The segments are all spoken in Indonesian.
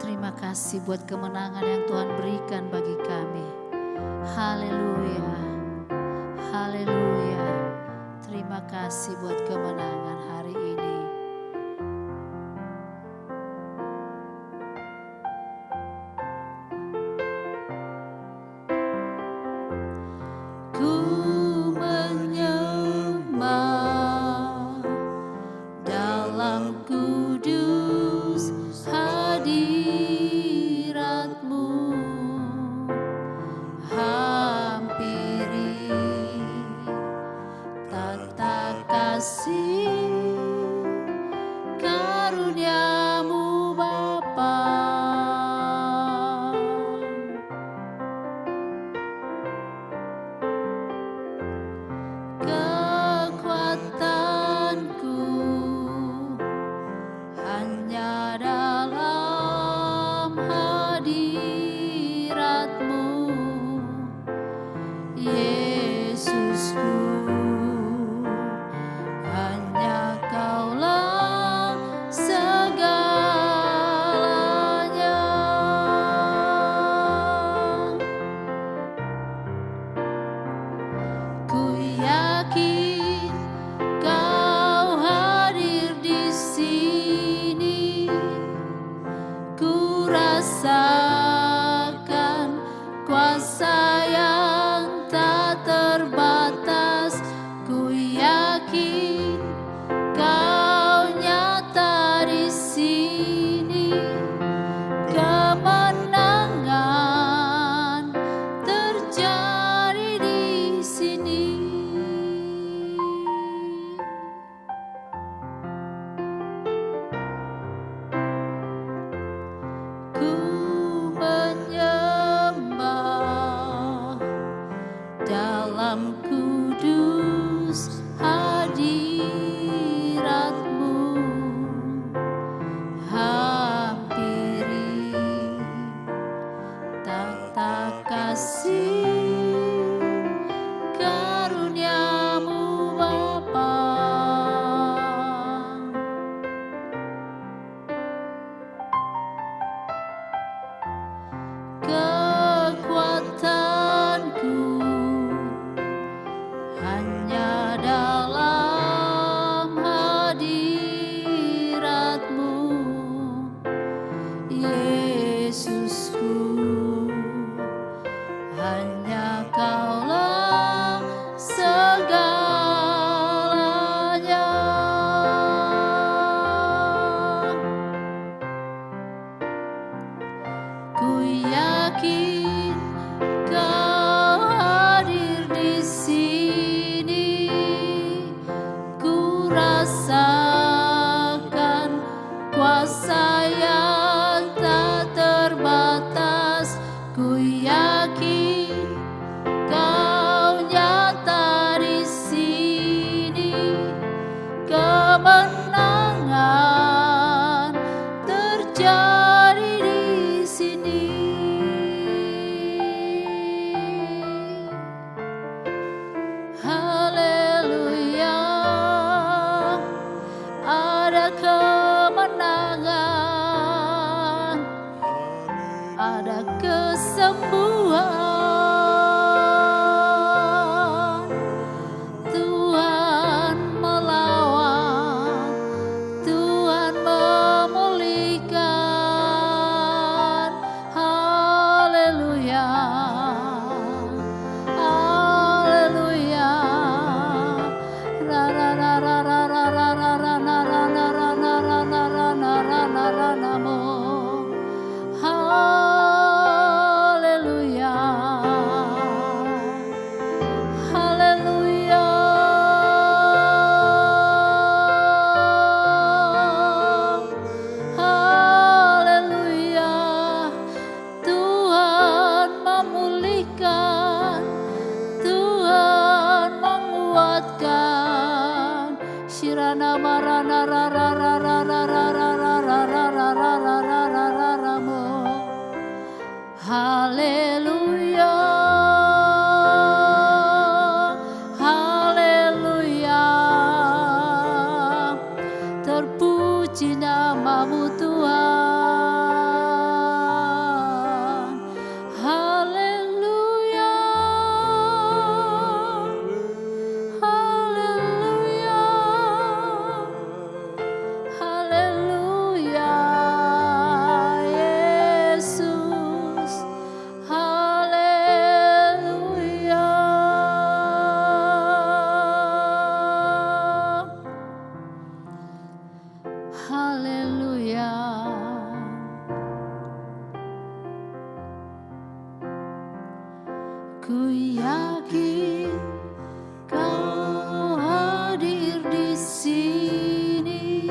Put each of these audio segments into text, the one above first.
Terima kasih buat kemenangan yang Tuhan berikan bagi kami. Haleluya, haleluya. Terima kasih buat kemenangan hari ini. Ku menyembah dalam kudus hadirat-Mu, hampiri tata kasih karunia-Mu Bapa. Kekuatanku hanya dalam hadirat-Mu, Yesusku. Hanya Kaulah segalanya. Ku yakin Kau hadir di sini. Ku rasakan kuasa yang tak terbatas. Ku yakin Kau nyata di sini. Kemenangan terjadi di sini. Ku menyembah dalam kudus hadirat-Mu, hampiri tata kasih karunia-Mu Bapa. Kekuatanku hanya dalam hadirat-Mu, Yesusku. Hanya Kaulah segalanya. Ku yakin Kau hadir di sini. Ku rasakan kuasa yang tak terbatas. Ku yakin Kau nyata di sini. Kemenangan terjadi di sini. Haleluya, ada kemenangan, ada kesembuhan. Tuhan melawan, Tuhan memulihkan. Haleluya, haleluya. Ra ra ra ra ra ra ra ra ra na ra na ra na ra na ra na ra na ra na mo. Haleluya, haleluya. Haleluya. Tuhan memulihkan, Tuhan menguatkan. Shirana marana ra ra ra ra ra ra ra ra ra ra ra ra ra ra ra ra ra mo. Haleluya, haleluya. Terpuji nama-Mu Tuhan. haleluya. Ku yakin Kau hadir di sini,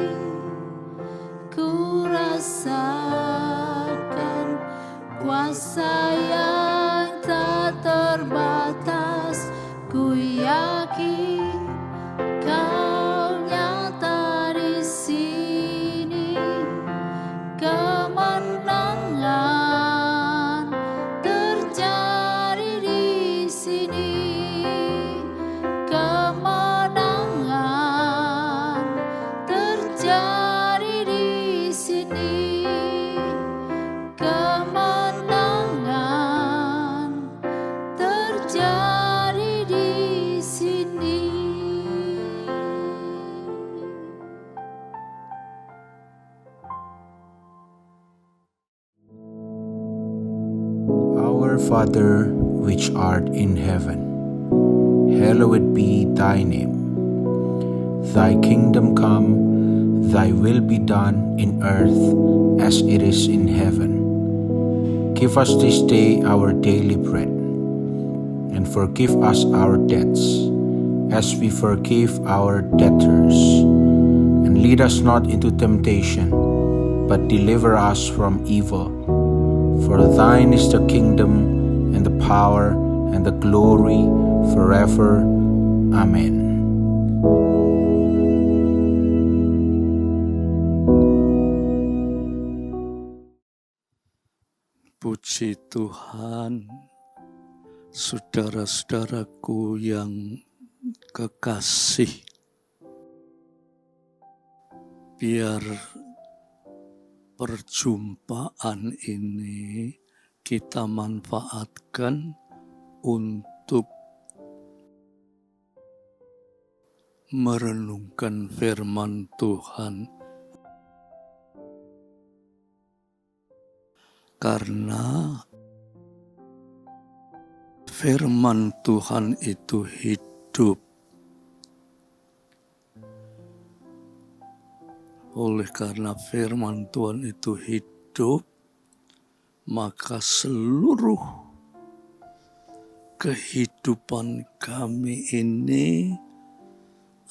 ku rasakan kuasa yang tak terbatas. Ku yakin Kau nyata di sini, kemenangan terjadi di sini, kemenangan terjadi di sini, kemenangan terjadi di sini. Our Father, which art in heaven, hallowed be thy name. Thy kingdom come, thy will be done in earth as it is in heaven. Give us this day our daily bread, and forgive us our debts, as we forgive our debtors. And lead us not into temptation, but deliver us from evil. For thine is the kingdom, and the power, and the glory, forever. Amen. Puji Tuhan, saudara-saudaraku yang kekasih, biar perjumpaan ini kita manfaatkan untuk merenungkan firman Tuhan. Karena firman Tuhan itu hidup. Oleh karena firman Tuhan itu hidup, maka seluruh kehidupan kami ini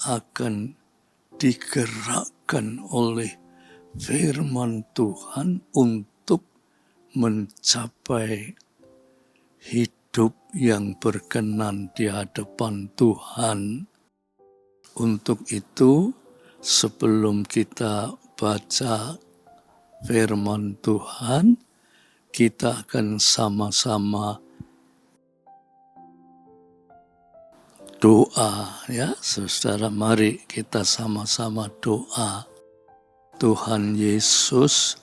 akan digerakkan oleh firman Tuhan untuk mencapai hidup yang berkenan di hadapan Tuhan. Untuk itu, sebelum kita baca firman Tuhan, kita akan sama-sama doa, ya saudara. Mari kita sama-sama doa. Tuhan Yesus,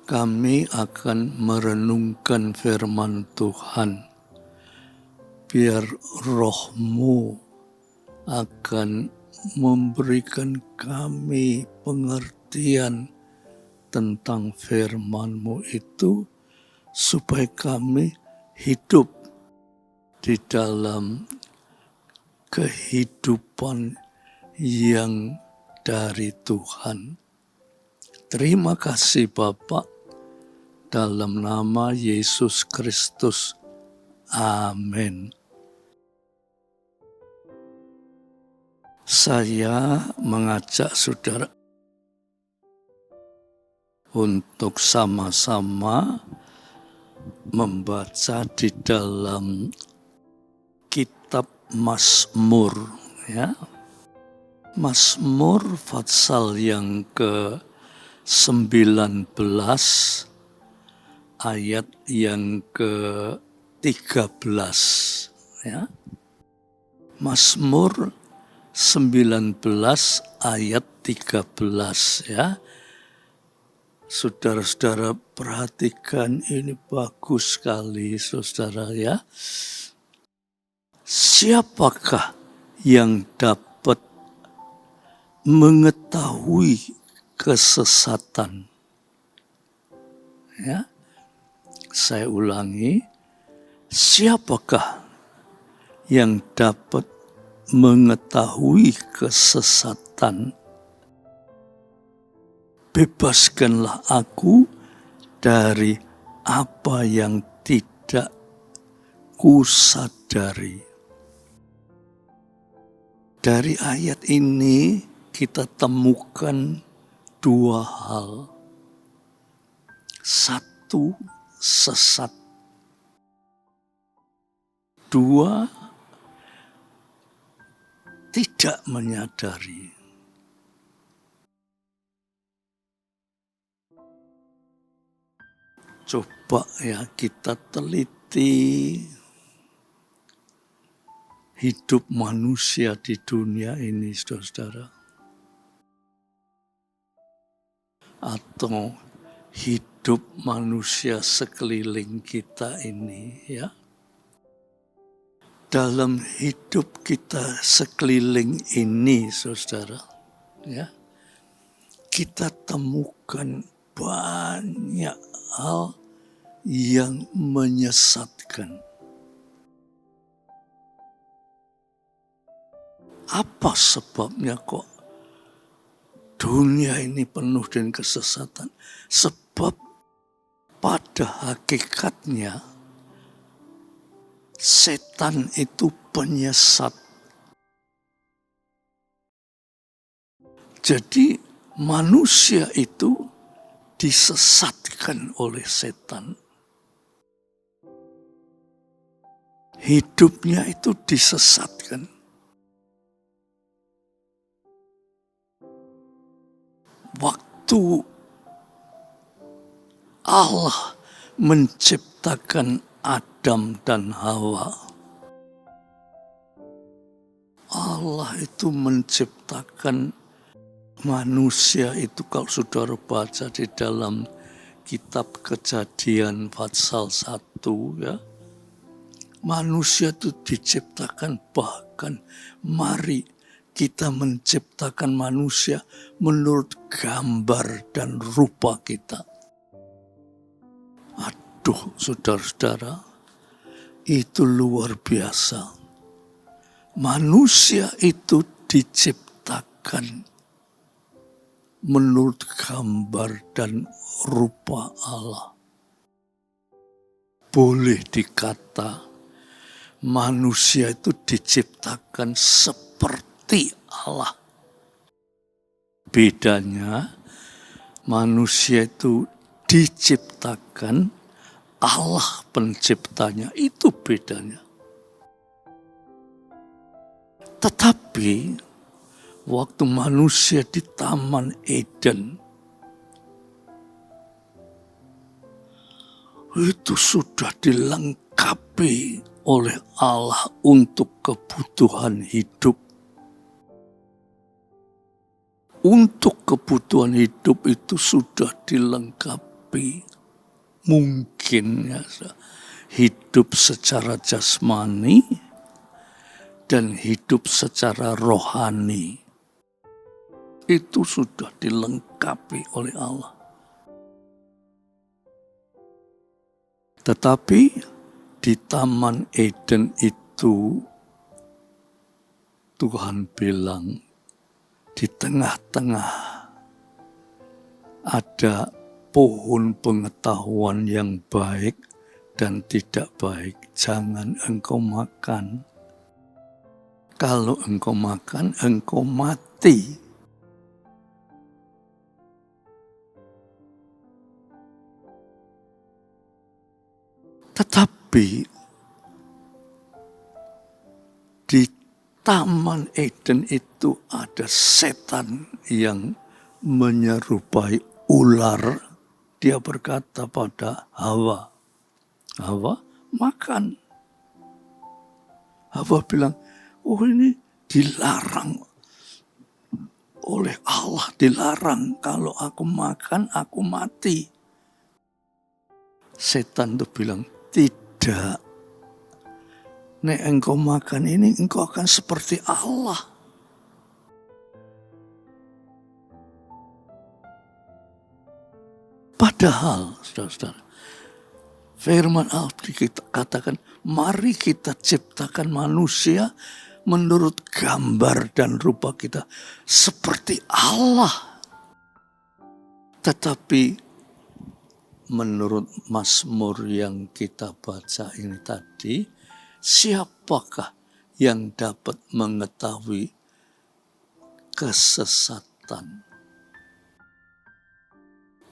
kami akan merenungkan firman Tuhan. Biar roh-Mu akan memberikan kami pengertian tentang firman-Mu itu, supaya kami hidup di dalam kehidupan yang dari Tuhan. Terima kasih Bapa, dalam nama Yesus Kristus. Amin. Saya mengajak saudara untuk sama-sama membaca di dalam kitab Mazmur, ya. Mazmur pasal yang ke-19 ayat yang ke-13, ya. Mazmur 19 ayat 13, ya. Saudara-saudara perhatikan, ini bagus sekali saudara, ya. Siapakah yang dapat mengetahui kesesatan? Ya. Saya ulangi, siapakah yang dapat mengetahui kesesatan? setan, bebaskanlah aku dari apa yang tidak kusadari. Dari ayat ini kita temukan dua hal. Satu, sesat. Dua, tidak menyadari. Coba ya kita teliti hidup manusia di dunia ini, saudara-saudara. Atau hidup manusia sekeliling kita ini, ya. Dalam hidup kita sekeliling ini, saudara, ya, kita temukan banyak hal yang menyesatkan. Apa sebabnya kok dunia ini penuh dengan kesesatan? Sebab pada hakikatnya setan itu penyesat. Jadi manusia itu disesatkan oleh setan. Hidupnya itu disesatkan. Waktu Allah menciptakan Adam dan Hawa, Allah itu menciptakan manusia itu, kalau saudara baca di dalam kitab Kejadian pasal 1, ya, manusia itu diciptakan, bahkan mari kita menciptakan manusia menurut gambar dan rupa kita. Aduh, saudara-saudara, itu luar biasa. Manusia itu diciptakan menurut gambar dan rupa Allah. Boleh dikata manusia itu diciptakan seperti Allah. Bedanya manusia itu diciptakan, Allah penciptanya, itu bedanya. Tetapi waktu manusia di Taman Eden, itu sudah dilengkapi oleh Allah untuk kebutuhan hidup. Untuk kebutuhan hidup itu sudah dilengkapi. Mungkin ya, hidup secara jasmani dan hidup secara rohani. Itu sudah dilengkapi oleh Allah. Tetapi di Taman Eden itu Tuhan bilang, di tengah-tengah ada pohon pengetahuan yang baik dan tidak baik. Jangan engkau makan. Kalau engkau makan, engkau mati. Tetapi di Taman Eden itu ada setan yang menyerupai ular. Dia berkata pada Hawa, Hawa, makan. Hawa bilang, oh ini dilarang oleh Allah, dilarang. Kalau aku makan, aku mati. Setan itu bilang, tidak. Nek engkau makan ini, engkau akan seperti Allah. Padahal, saudara-saudara, firman Allah kita katakan, mari kita ciptakan manusia menurut gambar dan rupa kita seperti Allah. Tetapi menurut Mazmur yang kita baca ini tadi, siapakah yang dapat mengetahui kesesatan?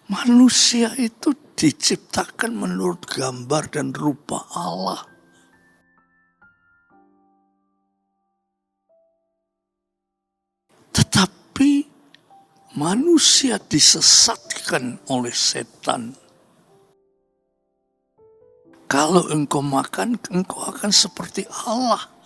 Manusia itu diciptakan menurut gambar dan rupa Allah. Tetapi manusia disesatkan oleh setan. Kalau engkau makan, engkau akan seperti Allah.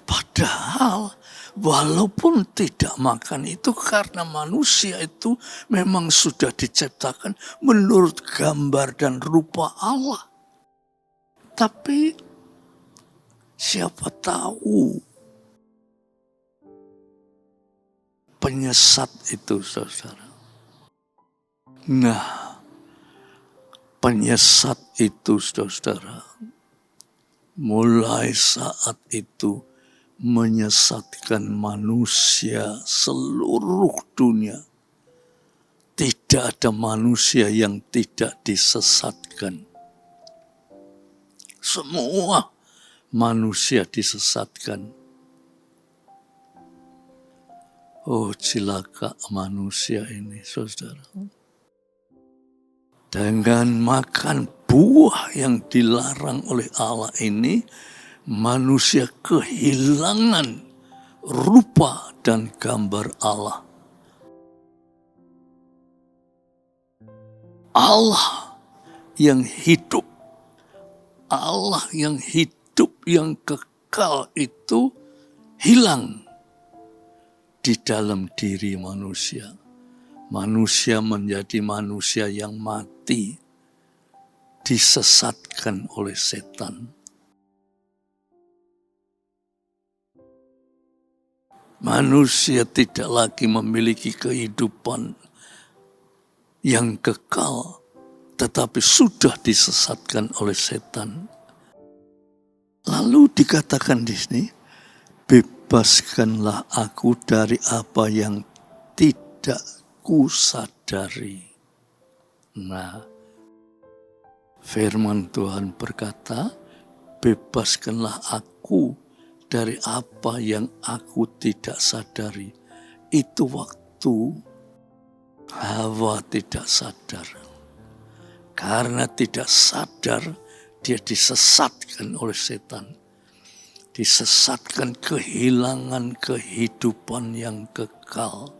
Padahal walaupun tidak makan itu karena manusia itu memang sudah diciptakan menurut gambar dan rupa Allah. Tapi siapa tahu penyesat itu, saudara. Nah, penyesat itu, saudara, mulai saat itu menyesatkan manusia seluruh dunia. Tidak ada manusia yang tidak disesatkan. Semua manusia disesatkan. Oh, celaka manusia ini, saudara. Dengan makan buah yang dilarang oleh Allah ini, manusia kehilangan rupa dan gambar Allah. Allah yang hidup, Allah yang hidup, yang kekal itu hilang di dalam diri manusia. Manusia menjadi manusia yang mati, disesatkan oleh setan. Manusia tidak lagi memiliki kehidupan yang kekal, tetapi sudah disesatkan oleh setan. Lalu dikatakan di sini, bebaskanlah aku dari apa yang tidak kusadari. Nah, firman Tuhan berkata, bebaskanlah aku dari apa yang aku tidak sadari. Itu waktu Hawa tidak sadar. Karena tidak sadar, dia disesatkan oleh setan. Disesatkan, kehilangan kehidupan yang kekal.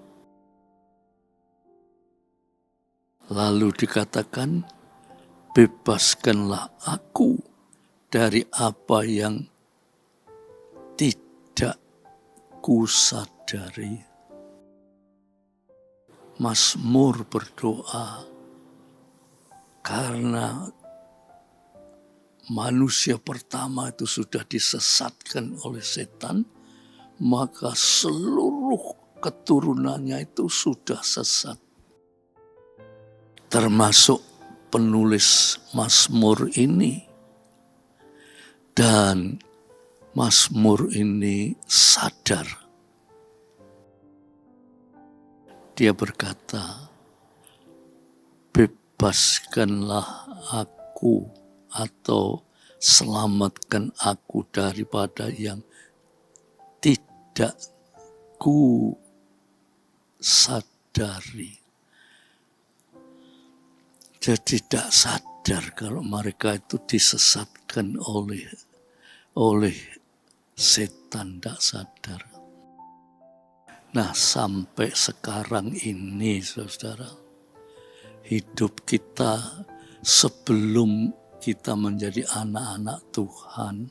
Lalu dikatakan, bebaskanlah aku dari apa yang tidak kusadari. Mazmur berdoa karena manusia pertama itu sudah disesatkan oleh setan, maka seluruh keturunannya itu sudah sesat. Termasuk penulis Mazmur ini. Dan Mazmur ini sadar. Dia berkata, bebaskanlah aku atau selamatkan aku daripada yang tidak ku sadari. Jadi tidak sadar kalau mereka itu disesatkan oleh setan, tidak sadar. Nah, sampai sekarang ini, saudara, hidup kita sebelum kita menjadi anak-anak Tuhan,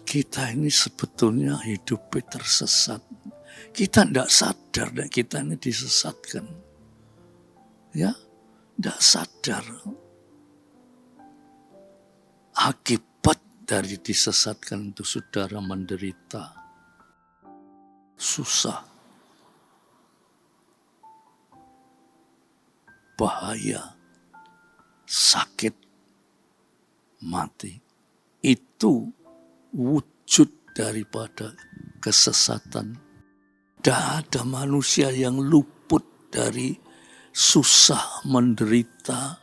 kita ini sebetulnya hidupnya tersesat. Kita tidak sadar dan kita ini disesatkan. Ya, tidak sadar. Akibat dari disesatkan itu saudara menderita. Susah. Bahaya. Sakit. Mati. Itu wujud daripada kesesatan. Tidak ada manusia yang luput dari susah, menderita,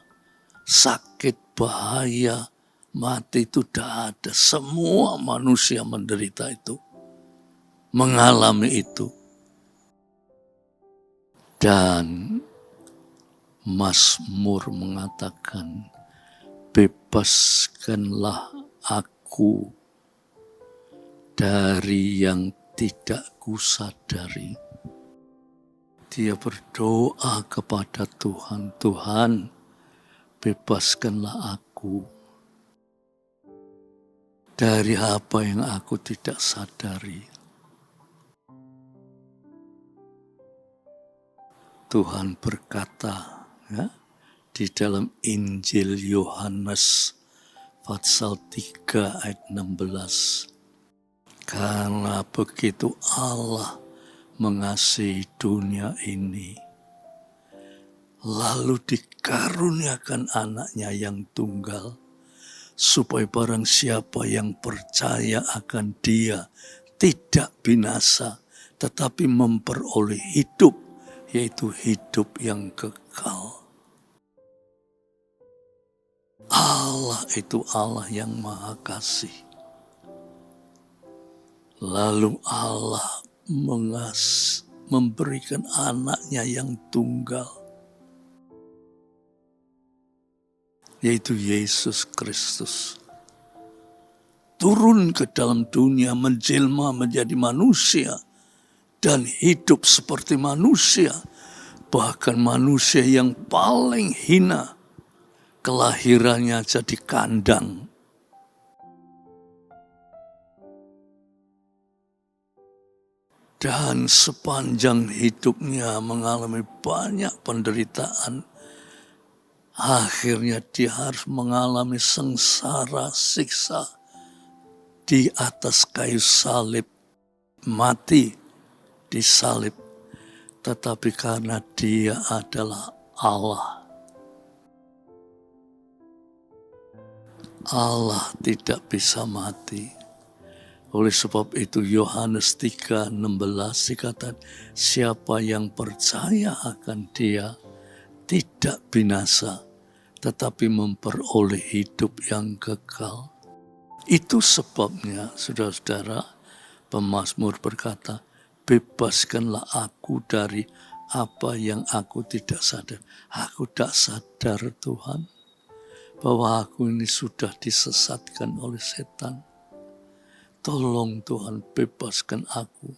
sakit, bahaya, mati. Itu tidak ada. Semua manusia menderita itu, mengalami itu. Dan Mazmur mengatakan, bebaskanlah aku dari yang tidak kusadari. Dia berdoa kepada Tuhan, Tuhan, bebaskanlah aku dari apa yang aku tidak sadari. Tuhan berkata, ya, di dalam Injil Yohanes pasal 3 ayat 16. Karena begitu Allah mengasihi dunia ini, lalu dikaruniakan anaknya yang tunggal, supaya barang siapa yang percaya akan dia tidak binasa, tetapi memperoleh hidup, yaitu hidup yang kekal. Allah itu Allah yang Maha Kasih. Lalu Allah memberikan anaknya yang tunggal, yaitu Yesus Kristus. Turun ke dalam dunia, menjelma menjadi manusia, dan hidup seperti manusia. Bahkan manusia yang paling hina, kelahirannya jadi kandang. Dan sepanjang hidupnya mengalami banyak penderitaan. Akhirnya dia harus mengalami sengsara, siksa di atas kayu salib, mati di salib. Tetapi karena dia adalah Allah, Allah tidak bisa mati. Oleh sebab itu Yohanes 3:16 dikatakan, siapa yang percaya akan dia tidak binasa, tetapi memperoleh hidup yang kekal. Itu sebabnya, saudara-saudara, pemazmur berkata, bebaskanlah aku dari apa yang aku tidak sadar. Aku tidak sadar, Tuhan, bahwa aku ini sudah disesatkan oleh setan. Tolong Tuhan, bebaskan aku,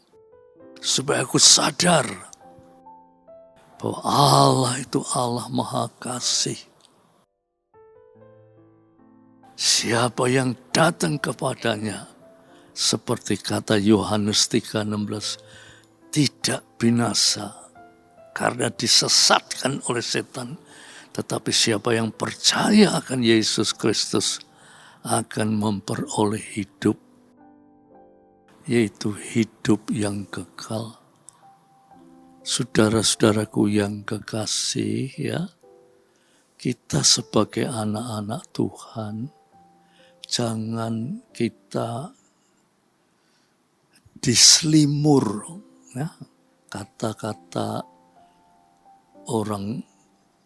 supaya aku sadar bahwa Allah itu Allah Maha Kasih. Siapa yang datang kepadanya, seperti kata Yohanes 3:16, tidak binasa karena disesatkan oleh setan. Tetapi siapa yang percaya akan Yesus Kristus akan memperoleh hidup, yaitu hidup yang kekal. Saudara-saudaraku yang kekasih, ya, kita sebagai anak-anak Tuhan, jangan kita diselimur, ya, kata-kata orang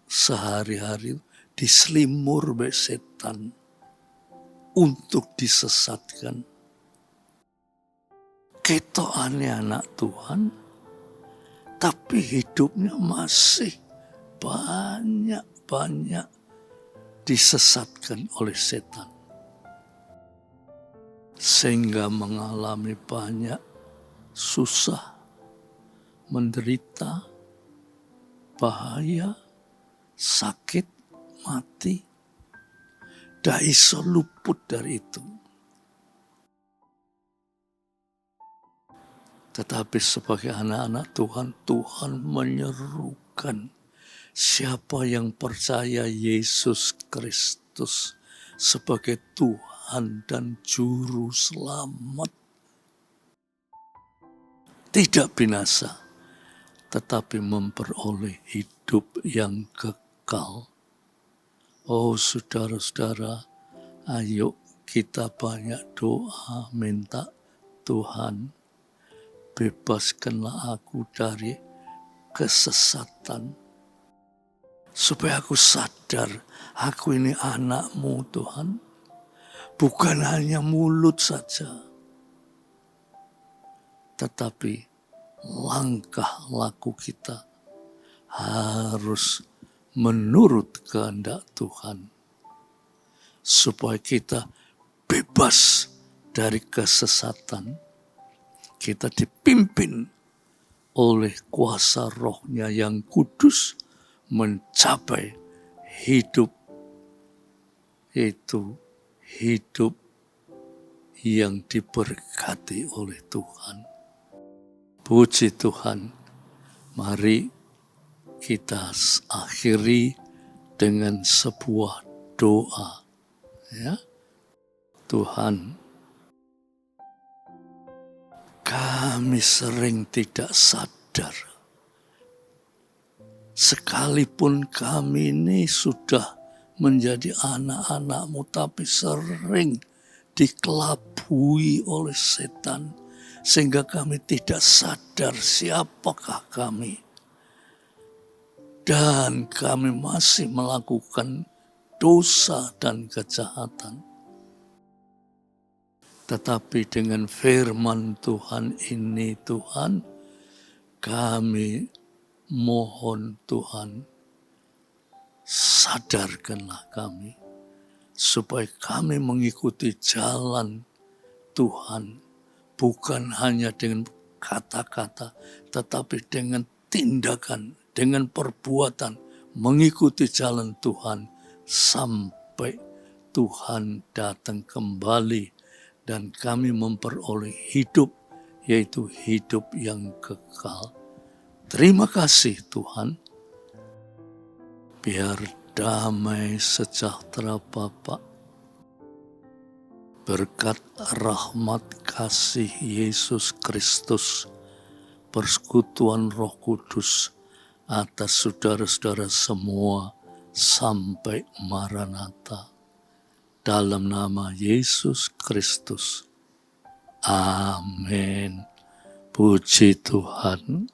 sehari-hari, diselimur oleh setan untuk disesatkan. Ketokane anak Tuhan, tapi hidupnya masih banyak disesatkan oleh setan. Sehingga mengalami banyak susah, menderita, bahaya, sakit, mati. Dah iso luput dari itu. Tetapi sebagai anak-anak Tuhan, Tuhan menyerukan siapa yang percaya Yesus Kristus sebagai Tuhan dan Juru Selamat, tidak binasa, tetapi memperoleh hidup yang kekal. Oh saudara-saudara, ayo kita banyak doa minta Tuhan, bebaskanlah aku dari kesesatan. Supaya aku sadar, aku ini anak-Mu Tuhan. Bukan hanya mulut saja, tetapi langkah laku kita harus menurut kehendak Tuhan. Supaya kita bebas dari kesesatan. Kita dipimpin oleh kuasa Roh-Nya yang kudus mencapai hidup, yaitu hidup yang diberkati oleh Tuhan. Puji Tuhan. Mari kita akhiri dengan sebuah doa. Ya. Tuhan, kami sering tidak sadar. Sekalipun kami ini sudah menjadi anak-anak-Mu, tapi sering dikelabui oleh setan. Sehingga kami tidak sadar siapakah kami. Dan kami masih melakukan dosa dan kejahatan. Tetapi dengan firman Tuhan ini, Tuhan, kami mohon Tuhan, sadarkanlah kami, supaya kami mengikuti jalan Tuhan, bukan hanya dengan kata-kata, tetapi dengan tindakan, dengan perbuatan, mengikuti jalan Tuhan, sampai Tuhan datang kembali, dan kami memperoleh hidup, yaitu hidup yang kekal. Terima kasih Tuhan. Biar damai sejahtera Bapa, berkat rahmat kasih Yesus Kristus, persekutuan Roh Kudus atas saudara-saudara semua sampai Maranatha. Dalam nama Yesus Kristus. Amin. Puji Tuhan.